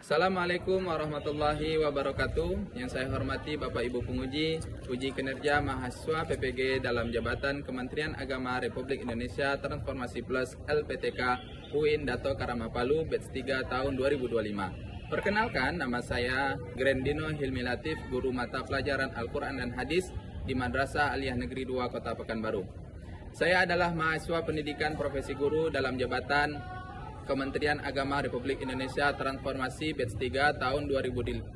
Assalamualaikum warahmatullahi wabarakatuh. Yang saya hormati Bapak Ibu penguji uji kinerja mahasiswa PPG dalam jabatan Kementerian Agama Republik Indonesia Transformasi Plus LPTK UIN Dato Karama Palu batch 3 tahun 2025. Perkenalkan, nama saya Grandino Hilmi Latif, guru mata pelajaran Al-Quran dan Hadis di Madrasah Aliyah Negeri 2 Kota Pekanbaru. Saya adalah mahasiswa pendidikan profesi guru dalam jabatan Kementerian Agama Republik Indonesia Transformasi batch 3 tahun 2025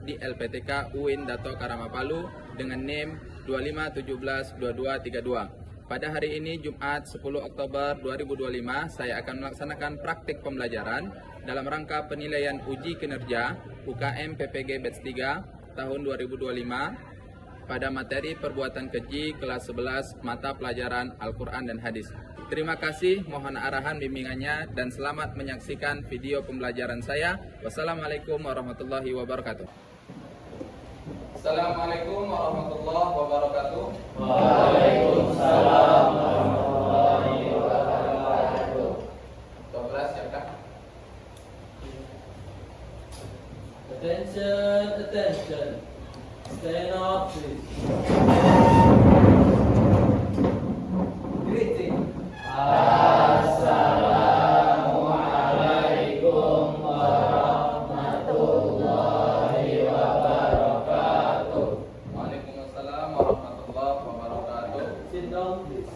di LPTK UIN Dato Karama Palu dengan NIM 25172232. Pada hari ini Jumat 10 Oktober 2025 saya akan melaksanakan praktik pembelajaran dalam rangka penilaian uji kinerja UKM PPG batch 3 tahun 2025 pada materi perbuatan keji kelas 11 mata pelajaran Al-Quran dan Hadis. Terima kasih, mohon arahan bimbingannya dan selamat menyaksikan video pembelajaran saya. Wassalamualaikum warahmatullahi wabarakatuh. Assalamualaikum warahmatullahi wabarakatuh. Waalaikumsalam warahmatullahi wabarakatuh. 12 siapkan. Attention, attention. Stand up, please. Greeting. Assalamualaikum warahmatullahi wabarakatuh. Waalaikumsalam warahmatullahi wabarakatuh. Sit down, please.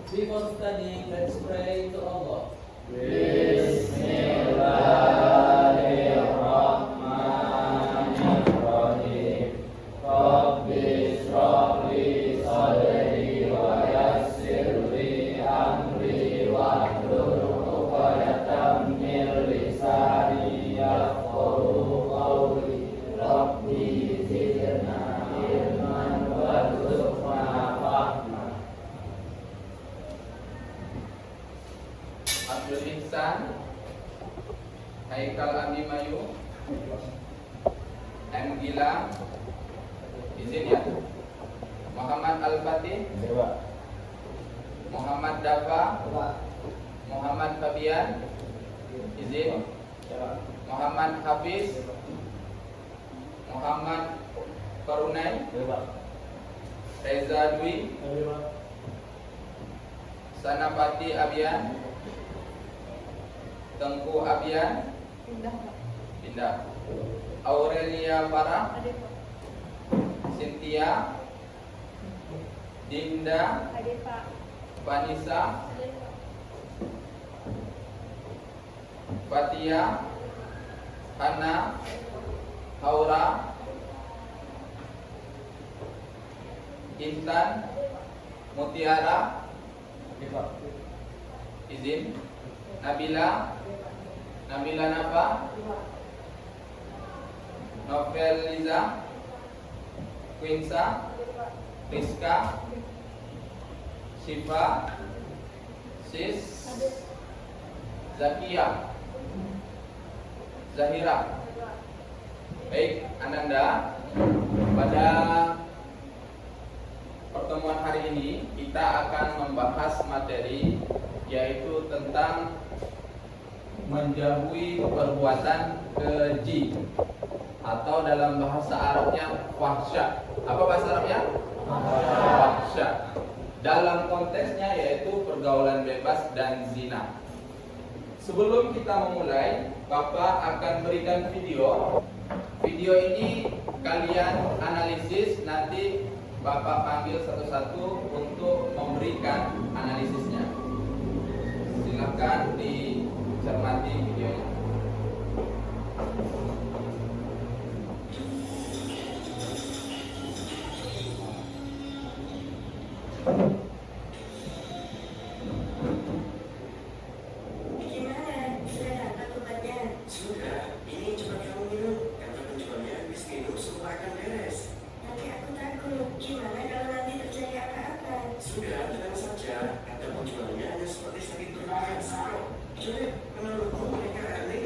Before studying, let's pray to Allah. Bismillahirrahmanirrahim. Rabbi shrah li sadri wa yassir li amri wahlul 'uqdatam min lisani yafqahu qawli. Rabbi zidna ilman warzuqna fahma. Abdul Ihsan, Haikal Abimayu, M. Gilang, izin ya. Muhammad Al-Fatih, Muhammad Dafa, Muhammad Fabian, izin. Muhammad Hafiz, Muhammad Karunai, Reza Dwi, Sanapati Abian, Tengku Abian, Pindah. Aurelia Farah, Cynthia, Dinda, Vanessa, Fatia, Hana, Haura, Intan, Mutiara, izin. Nabila, Nabila Nafa, Novel Liza, Quinsa, Rizka, Syifa, Sis, Zakia, Zahira. Baik, Ananda, pada pertemuan hari ini kita akan membahas materi yaitu tentang menjauhi perbuatan keji atau dalam bahasa Arabnya fahsya. Apa bahasa Arabnya? Fahsya. Dalam konteksnya yaitu pergaulan bebas dan zina. Sebelum kita memulai, Bapak akan berikan video. Video ini kalian analisis, nanti Bapak panggil satu-satu untuk memberikan analisisnya. Silakan dicermati videonya. Gimana? Sudah dapat obatnya? Sudah, ini cuma kamu minum. Kata penjualnya, habis minum semua akan beres. Tapi aku takut. Gimana kalau nanti terjadi apa-apa? Sudah, tenang saja. Kata penjualnya hanya seperti sakit pernafasan. Jadi, menurutku mereka aneh.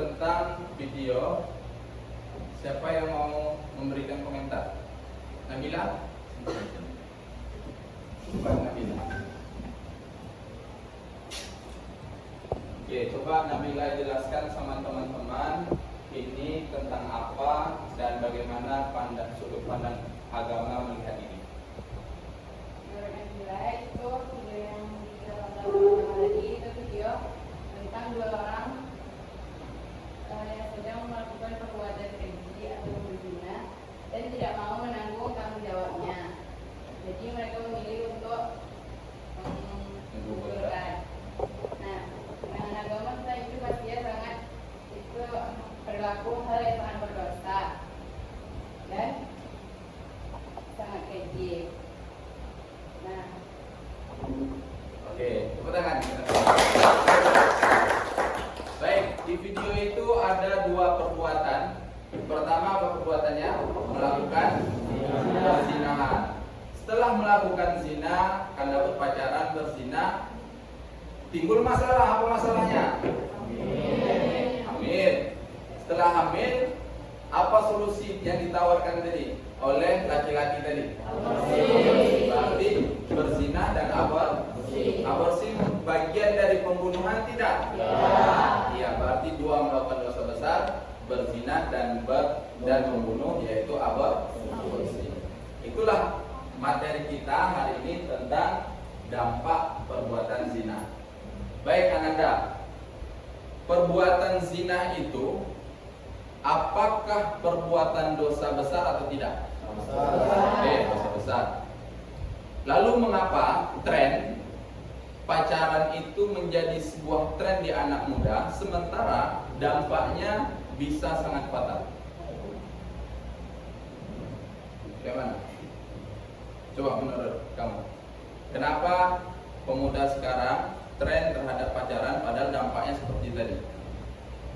tentang video. Siapa yang mau memberikan komentar? Nabila? Bukan Nabila. Oke, coba Nabila jelaskan sama teman-teman ini tentang apa dan bagaimana sudut pandang agama melihat ini. Menurut Nabila itu video yang kita tonton tadi itu video tentang dua orang yang sedang melakukan perbuatan keji atau berzina dan tidak mau menanggung tanggung jawabnya. Jadi mereka memilih untuk menggugurkan. Nah, dengan agama kita itu pastinya sangat itu berlaku hal yang sangat berdosa dan sangat keji. Nah, Oke, tepuk tangan. Baik, di video itu ada dua perbuatan. Pertama, apa perbuatannya? Melakukan perzinahan. Setelah melakukan zina, karena berpacaran berzina, timbul masalah. Apa masalahnya? Hamil. Setelah hamil, apa solusi yang ditawarkan tadi oleh laki-laki tadi? Berarti berzina dan aborsi bagian dari pembunuhan tidak? Iya, berarti dua melakukan dosa besar, berzina dan membunuh, yaitu aborsi. Itulah materi kita hari ini tentang dampak perbuatan zina. Baik Ananda, perbuatan zina itu apakah perbuatan dosa besar atau tidak? Dosa besar. Lalu mengapa tren pacaran itu menjadi sebuah tren di anak muda, sementara dampaknya bisa sangat fatal? Bagaimana? Coba menurut kamu, kenapa pemuda sekarang tren terhadap pacaran padahal dampaknya seperti tadi?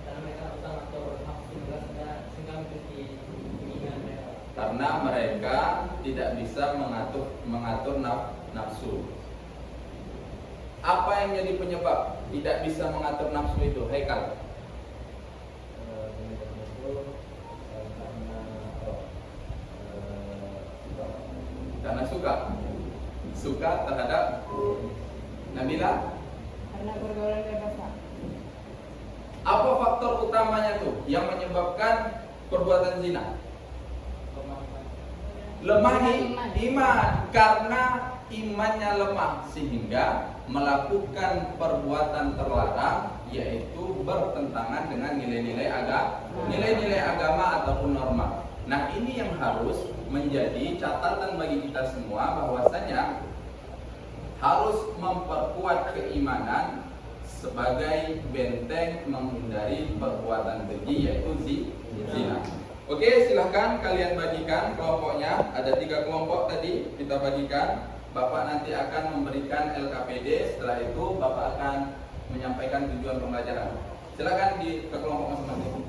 Karena mereka utang atau nafsu sehingga mengikuti keinginan mereka. Karena mereka tidak bisa mengatur nafsu. Apa yang jadi penyebab tidak bisa mengatur nafsu itu? Haikal. Karena suka terhadap Nabila. karena pergaulan bebas. Apa faktor utamanya tuh yang menyebabkan perbuatan zina? Lemah iman, karena imannya lemah sehingga melakukan perbuatan terlarang, yaitu bertentangan dengan nilai-nilai agama ataupun norma. Nah, ini yang harus menjadi catatan bagi kita semua, bahwasanya harus memperkuat keimanan sebagai benteng menghindari perbuatan keji, yaitu zina. Oke, silahkan kalian bagikan kelompoknya. Ada 3 kelompok tadi kita bagikan. Bapak nanti akan memberikan LKPD. Setelah itu Bapak akan menyampaikan tujuan pembelajaran. Silahkan ke kelompok masing-masing.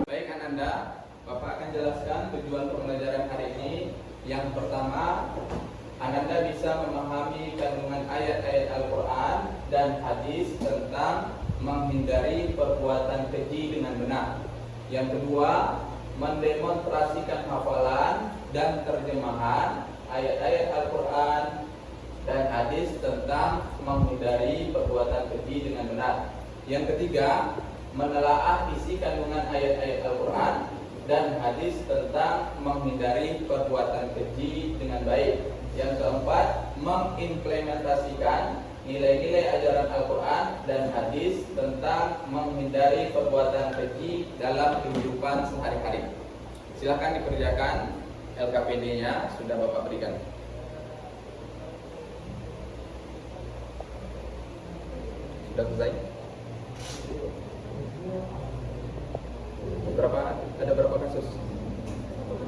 Baik Ananda, Bapak akan jelaskan tujuan pembelajaran hari ini. Yang pertama, Ananda bisa memahami kandungan ayat-ayat Al-Quran dan hadis tentang menghindari perbuatan keji dengan benar. Yang kedua, mendemonstrasikan hafalan dan terjemahan ayat-ayat Al-Quran dan hadis tentang menghindari perbuatan keji dengan benar. Yang ketiga, menelaah isi kandungan ayat-ayat Al-Quran dan hadis tentang menghindari perbuatan keji dengan baik. Yang keempat, mengimplementasikan nilai-nilai ajaran Al-Quran dan hadis tentang menghindari perbuatan keji dalam kehidupan sehari-hari. Silakan dikerjakan. LKPD-nya sudah Bapak berikan. Sudah selesai? Ada berapa kasus?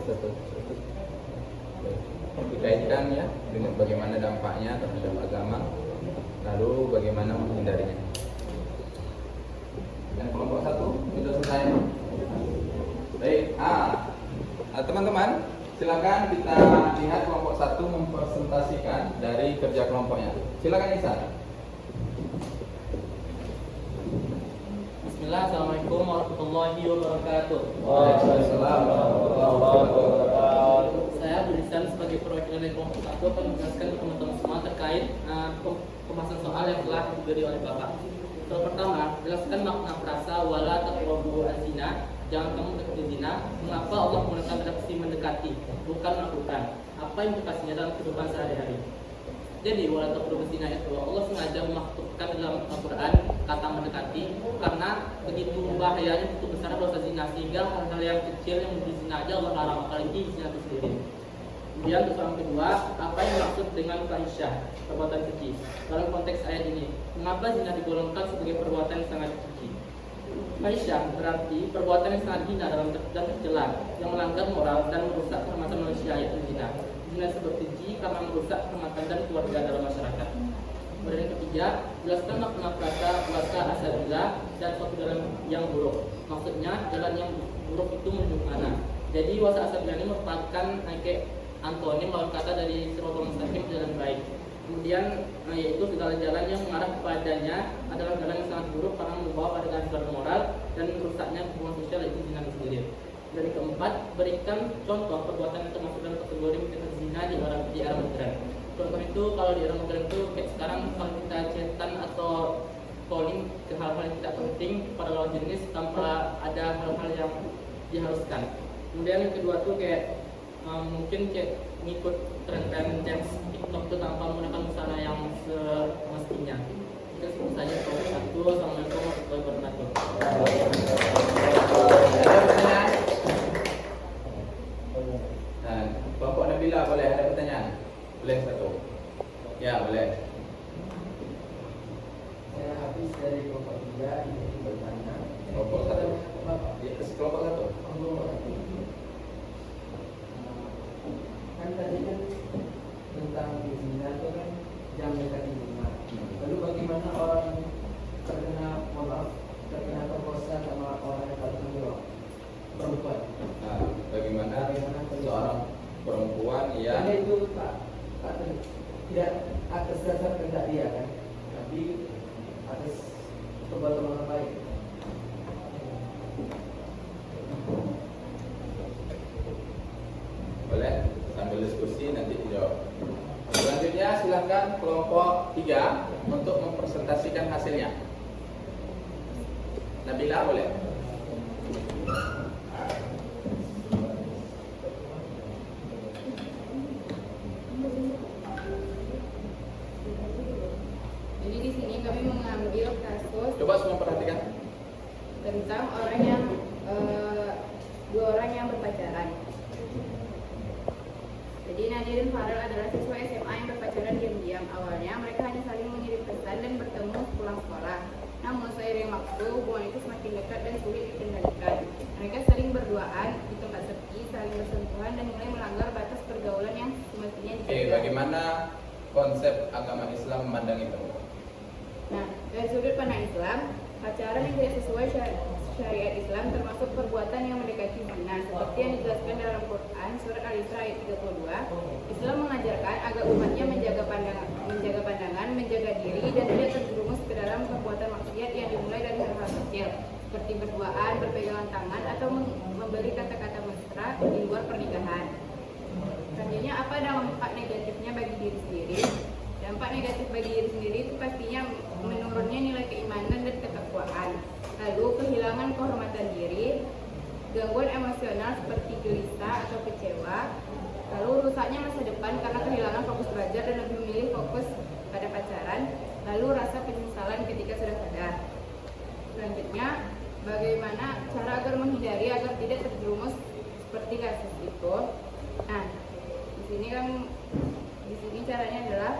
Satu. Dikaitkan ya dengan bagaimana dampaknya terhadap agama, lalu bagaimana menghindarinya. Dan kelompok 1 sudah selesai. Baik, teman-teman, Silakan kita lihat kelompok 1 mempresentasikan dari kerja kelompoknya. Silakan Isa. Bismillah, Assalamualaikum warahmatullahi wabarakatuh. Waalaikumsalam warahmatullahi wabarakatuh. Saya berlisan sebagai perwakilan dari kelompok 1 akan menjelaskan ke teman-teman semua terkait pembahasan soal yang telah diberi oleh Bapak. Soal pertama, jelaskan makna frasa wala taqrabu az-zina. Jangan kamu mendekati zina. Mengapa Allah menggunakan redaksi mendekati, bukan melakukan? Apa implikasinya dalam kehidupan sehari-hari? Jadi wala taqrabu zina itu Allah sengaja memaktubkan dalam Al-Quran kata mendekati karena begitu bahayanya, begitu besar dosa zina, sehingga hal-hal yang kecil yang menjadi zina aja Allah larang, apalagi zina itu sendiri. Kemudian untuk soal kedua, apa yang dimaksud dengan fahisyah, perbuatan keji? Dalam konteks ayat ini, mengapa zina digolongkan sebagai perbuatan yang sangat keji? Fahisyah berarti perbuatan yang sangat hina dan tercela, yang melanggar moral dan merusak kehormatan manusia, yaitu zina. Zina seperti keji karena merusak kehormatan dan keluarga dalam masyarakat. Kemudian yang ketiga, jelaskan makna kata wasa asabillah dan suatu jalan yang buruk. Maksudnya jalan yang buruk itu menuju mana? Jadi wasa asabillah ini merupakan kayak antonim lawan kata dari siratal mustaqim, jalan baik. Kemudian yaitu segala jalan yang mengarah kepadanya adalah jalan yang sangat buruk karena membawa pada kehancuran moral dan merusaknya hubungan sosial, yaitu zina itu sendiri. Dari keempat, berikan contoh perbuatan yang termasuk dalam kategori tindak zina di era modern. Contoh itu kalau di era modern itu kayak sekarang kalau kita chatan atau calling ke hal-hal yang tidak penting pada lawan jenis tanpa ada hal-hal yang diharuskan. Kemudian yang kedua tuh kayak mungkin kayak ngikut tren-tren dance TikTok itu tanpa menggunakan busana yang semestinya. Itu sebut saja kelompok 1. Assalamualaikum warahmatullahi wabarakatuh. Nah, kelompok Nabila boleh ada pertanyaan? Boleh satu? Ya boleh. Saya habis dari kelompok 3 ini bertanya. Kelompok 1. Ya, kelompok 1. Kan tadi kan tentang zina itu kan jangan mendekati zina. Lalu bagaimana orang terkena perkosa sama orang yang tak bertanggung perempuan? Nah, bagaimana seorang perempuan yang Karena itu tidak atas dasar kehendak dia kan, tapi atas perbuatan orang baik. boleh sambil diskusi nanti dijawab. Selanjutnya silahkan kelompok 3 untuk mempresentasikan hasilnya. Nabila boleh. Jadi di sini kami mengambil kasus Coba semua perhatikan. tentang orang yang dua orang yang berpacaran. Jadi Nadia dan Farel adalah siswa SMA yang berpacaran diam-diam. Awalnya mereka hanya saling mengirim pesan dan bertemu pulang sekolah. Namun seiring waktu hubungan itu semakin dekat dan sulit dikendalikan. Mereka sering berduaan di tempat sepi, saling bersentuhan dan mulai melanggar batas pergaulan yang semestinya Oke, dijaga. bagaimana konsep agama Islam memandang itu? Nah, dari sudut pandang Islam, pacaran yang tidak sesuai syariat Islam termasuk perbuatan yang mendekati zina, seperti yang dijelaskan dalam Quran surat Al-Isra ayat 32. Islam mengajarkan agar umatnya menjaga pandangan, menjaga diri dan tidak terjerumus ke dalam perbuatan maksiat yang dimulai dari hal-hal kecil, seperti berduaan, berpegangan tangan atau memberi kata-kata mesra di luar pernikahan. Selanjutnya, apa dampak negatifnya bagi diri sendiri? Dampak negatif bagi diri sendiri itu pastinya menurunnya nilai keimanan dan ketakwaan. Lalu kehilangan kehormatan diri, gangguan emosional seperti gelisah atau kecewa. Lalu rusaknya masa depan karena kehilangan fokus belajar dan lebih memilih fokus pada pacaran. Lalu rasa penyesalan ketika sudah sadar. Selanjutnya, bagaimana cara agar menghindari agar tidak terjerumus seperti kasus itu? Nah, di sini caranya adalah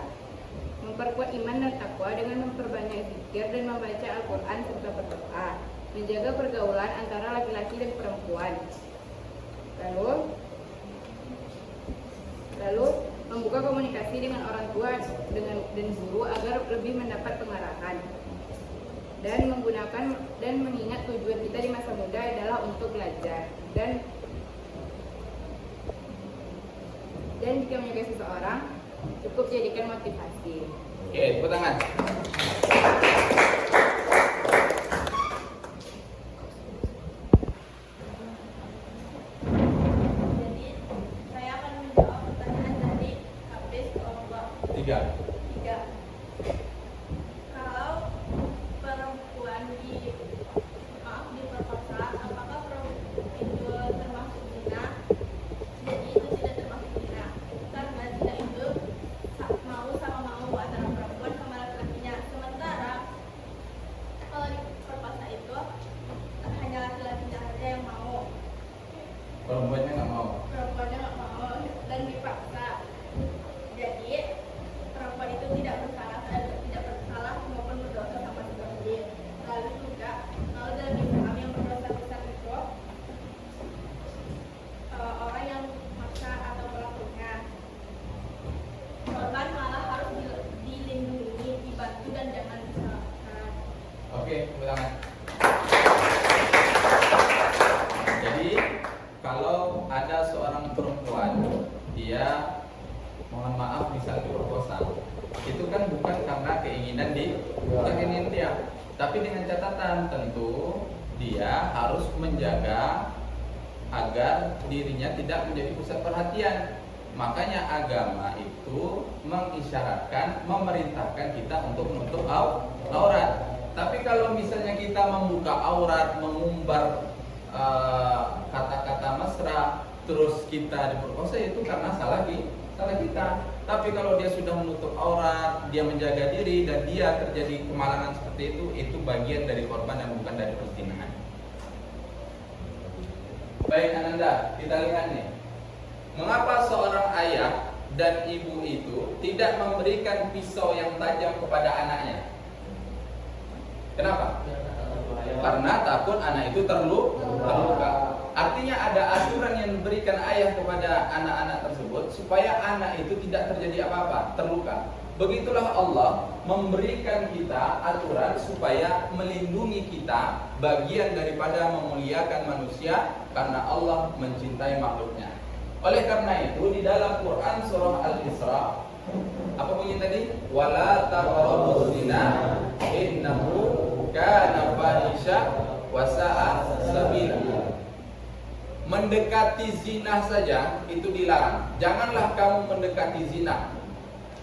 memperkuat iman dan takwa dengan memperbanyak zikir dan membaca Al-Quran serta berdoa, menjaga pergaulan antara laki-laki dan perempuan. Lalu membuka komunikasi dengan orang tua dan guru agar lebih mendapat pengarahan. Dan mengingat tujuan kita di masa muda adalah untuk belajar dan Dan jika menyukai seseorang, cukup jadikan motivasi. Oke, tepuk tangan. Jadi, saya akan menjawab pertanyaan dari Hafiz kelompok 3. 3. Kalau perempuan diperkosa, apakah itu termasuk zina? Jadi itu tidak termasuk zina, karena zina itu mau sama mau antara perempuan sama laki-lakinya. Sementara kalau diperkosa itu hanya laki-lakinya saja yang mau, Perempuannya nggak mau. perempuannya nggak mau dan dipaksa. Jadi perempuan itu tidak bersalah maupun berdosa sama sekali. Lalu juga kalau dalam Islam yang berdosa besar itu orang yang memaksa atau pelakunya. Korban malah harus dilindungi, dibantu dan jangan disalahkan. Oke, tepuk tangan. Jadi kalau ada seorang perempuan, dia mohon maaf misal diperkosa, itu kan bukan karena keinginan dia, tapi dengan catatan tentu dia harus menjaga agar dirinya tidak menjadi pusat perhatian. Makanya agama itu mengisyaratkan, memerintahkan kita untuk menutup aurat. Tapi kalau misalnya kita membuka aurat, mengumbar kata-kata mesra, terus kita diperkosa, itu karena salah kita. Tapi kalau dia sudah menutup aurat, dia menjaga diri dan dia terjadi kemalangan seperti itu bagian dari korban dan bukan dari perzinahan. Baik Ananda, kita lihat nih. Mengapa seorang ayah dan ibu itu tidak memberikan pisau yang tajam kepada anaknya? Kenapa? Karena takut anak itu terluka. Artinya ada aturan yang diberikan ayah kepada anak-anak tersebut supaya anak itu tidak terjadi apa-apa, terluka. Begitulah Allah memberikan kita aturan supaya melindungi kita, bagian daripada memuliakan manusia karena Allah mencintai makhluknya. Oleh karena itu di dalam Quran surah Al-Isra, apa bunyi tadi? Wala taqrabuz zina innahu kana fahisha wa sa'a sabila. Mendekati zina saja itu dilarang. Janganlah kamu mendekati zina.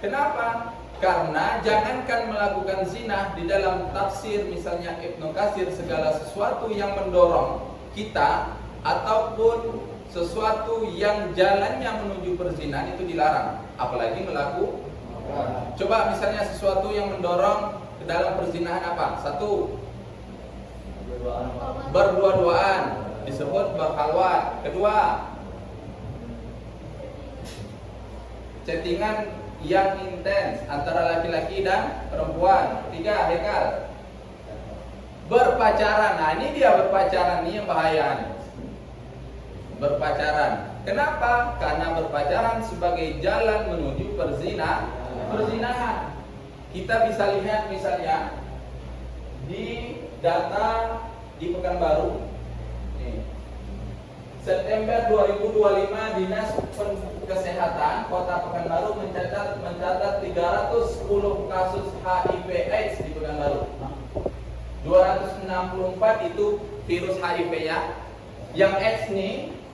Kenapa? Karena jangankan melakukan zina, di dalam tafsir misalnya Ibnu Katsir, segala sesuatu yang mendorong kita ataupun sesuatu yang jalannya menuju perzinahan itu dilarang, apalagi melakukan. Coba misalnya sesuatu yang mendorong ke dalam perzinahan apa? 1. Berdua-duaan, disebut berkhalwat. 2. Chattingan yang intens antara laki-laki dan perempuan. 3. Hekal. Berpacaran. Nah ini dia berpacaran, ini yang bahaya nih. Berpacaran. Kenapa? Karena berpacaran sebagai jalan menuju perzinahan. Kita bisa lihat misalnya di data di Pekanbaru. Nih. September 2025 Dinas Kesehatan Kota Pekanbaru mencatat 310 kasus HIV/AIDS di Pekanbaru. 264 itu virus HIV ya. Yang AIDS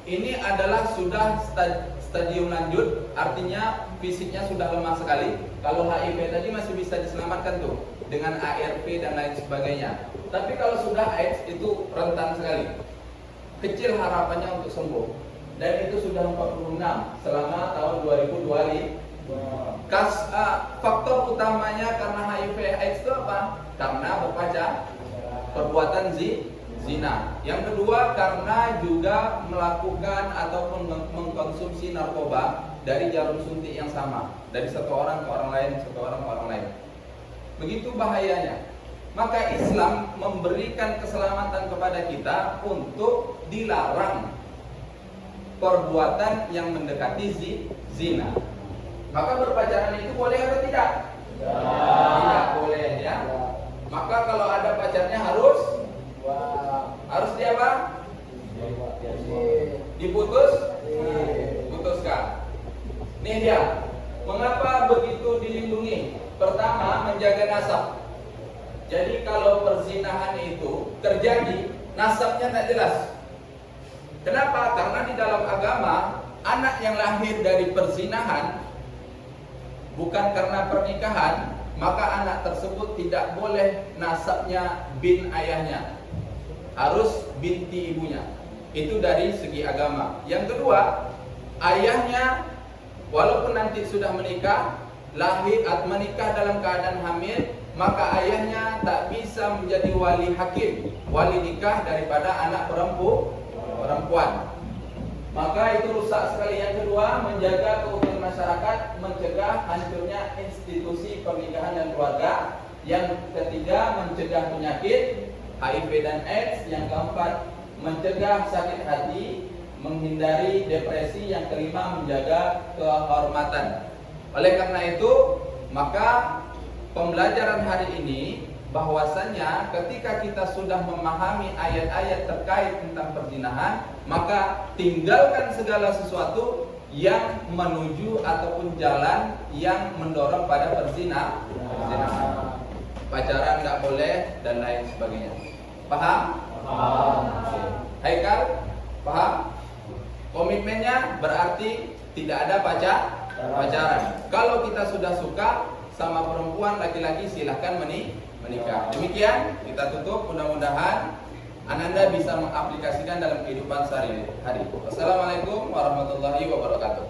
ini adalah sudah stadium lanjut, artinya fisiknya sudah lemah sekali. Kalau HIV tadi masih bisa diselamatkan tuh dengan ARV dan lain sebagainya. Tapi kalau sudah AIDS itu rentan sekali. Kecil harapannya untuk sembuh. Dan itu sudah 46 selama tahun 2020. Faktor utamanya karena HIV AIDS itu apa? Karena berpacaran, perbuatan zina. Yang kedua karena juga melakukan ataupun mengkonsumsi narkoba dari jarum suntik yang sama, dari satu orang ke orang lain, satu orang ke orang lain. Begitu bahayanya. Maka Islam memberikan keselamatan kepada kita untuk dilarang perbuatan yang mendekati zina. Maka berpacaran itu boleh atau tidak? Tidak boleh ya. Maka kalau ada pacarnya harus dia apa? Diputuskan. Nih Ini dia. Mengapa begitu dilindungi? Pertama, menjaga nasab. Jadi kalau perzinahan itu terjadi, nasabnya tak jelas. Kenapa? Karena di dalam agama, anak yang lahir dari perzinahan bukan karena pernikahan, maka anak tersebut tidak boleh nasabnya bin ayahnya, harus binti ibunya. Itu dari segi agama. Yang kedua, ayahnya walaupun nanti sudah menikah, lahir atau menikah dalam keadaan hamil, maka ayahnya tak bisa menjadi wali hakim, wali nikah daripada anak perempuan. Maka itu rusak sekali. Yang kedua, menjaga keutuhan masyarakat, mencegah hancurnya institusi pernikahan dan keluarga. Yang ketiga, mencegah penyakit HIV dan AIDS. Yang keempat, mencegah sakit hati, menghindari depresi. Yang kelima, menjaga kehormatan. Oleh karena itu, maka pembelajaran hari ini bahwasanya ketika kita sudah memahami ayat-ayat terkait tentang perzinahan, maka tinggalkan segala sesuatu yang menuju ataupun jalan yang mendorong pada perzinahan. Pacaran nggak boleh dan lain sebagainya. Paham? Paham. Haikal, paham? Komitmennya berarti tidak ada pacaran. Kalau kita sudah suka sama perempuan, laki-laki, silahkan menikah. Demikian kita tutup. Mudah-mudahan Ananda bisa mengaplikasikan dalam kehidupan sehari-hari. Wassalamualaikum warahmatullahi wabarakatuh.